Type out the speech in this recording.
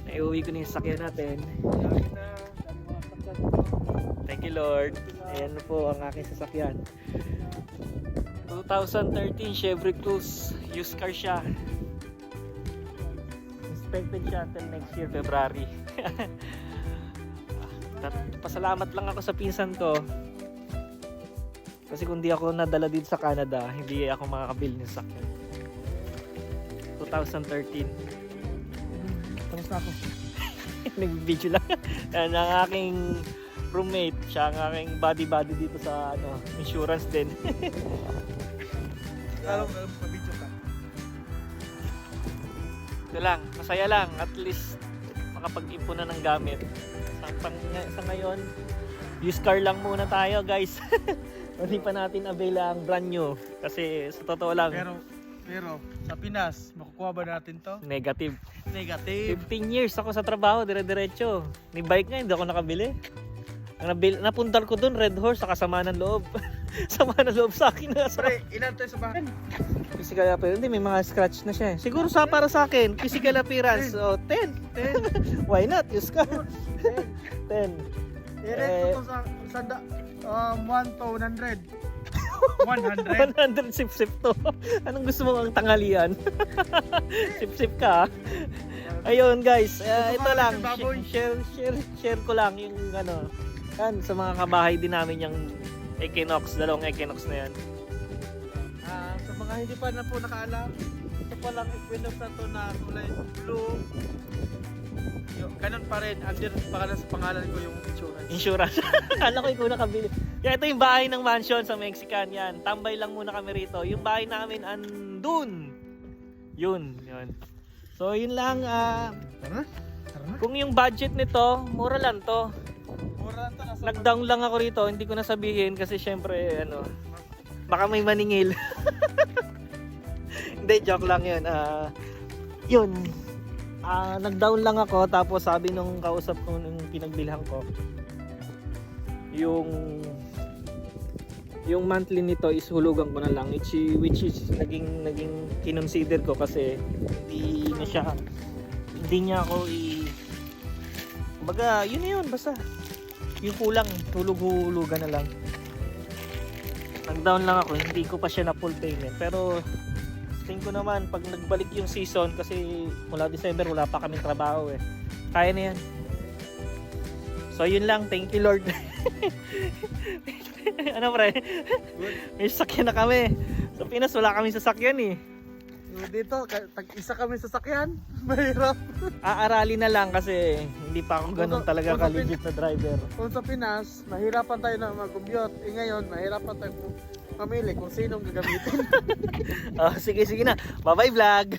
Naiuwi ko na yung sasakyan natin. Thank you Lord. Ayan na po ang aking sasakyan. 2013 Chevrolet Cruze. Used car siya. Inspected siya until next year, February. Pasalamat lang ako sa pinsan ko. Kasi kung di ako nadala dito sa Canada, hindi ako makakabili ng sasakyan. 2013. Tapos na ako. Nag-video lang. Yan ang aking roommate. Siya ang aking buddy dito sa insurance din. Alam mo, pa-video ka. Ito lang, masaya lang. At least makapag-ipon na ng gamit. Sa ngayon, used car lang muna tayo guys. Hindi pa natin avail ang brand new. Kasi sa totoo lang, Pero sa Pinas, makukuha ba natin to? negative. Negative. 15 years ako sa trabaho, dire-diretso. Ni bike nga, hindi ako nakabili. Napuntal ko dun, Red Horse, sa kasama ng loob. Sama ng loob sa akin. Pre, ilan tayo sa bahay? Physical appearance, hindi, may mga scratch na siya. Siguro para sa akin, physical appearance, 10. Why not? Use ka. 10. Diretso to sa 1 to 100. 100? 100 sip-sip to. Anong gusto mo ang tanghalian? Sip-sip ka. Ayun guys, ito lang. Share ko lang yung yan, sa mga kabahay din namin yung Equinox, dalawang Equinox na yan. Sa mga hindi pa na po nakaalam, ito pa lang Equinox na to na kulay blue. Ganun pa rin, under sa pangalan ko yung insurance. Insurance. Kala ko ikaw nakabili. Yan, ito yung bahay ng mansion sa Mexican. Yan, tambay lang muna kami rito. Yung bahay namin andun. Yun. So yun lang. Tara na. Kung yung budget nito, mura lang to. Mura to. Nag-down lang ako rito. Hindi ko na sabihin kasi syempre baka may maningil. Hindi, joke lang yun. Yun. Nag-down lang ako. Tapos sabi nung kausap ko nung pinagbilhan ko, yung monthly nito is hulugan ko na lang, which is naging kinonsider ko kasi hindi niya ako kumbaga yun na yun, basta yung kulang, hulug-hulugan na lang. Nag-down lang ako, hindi ko pa siya na full payment, pero tingin ko naman pag nagbalik yung season, kasi mula December wala pa kaming trabaho kaya na yan. So yun lang, thank you Lord. Ano pre? May sasakyan na kami. Sa Pinas wala kaming sasakyan Dito, tag-isa kami sasakyan. Mahirap. Aaralin na lang kasi hindi pa ako ganun talaga ka-legit na driver. Kung sa Pinas, mahirapan tayo na mag-commute. Ngayon, mahirapan tayo mamili kung sinong gagamitin. Sige na. Bye-bye vlog.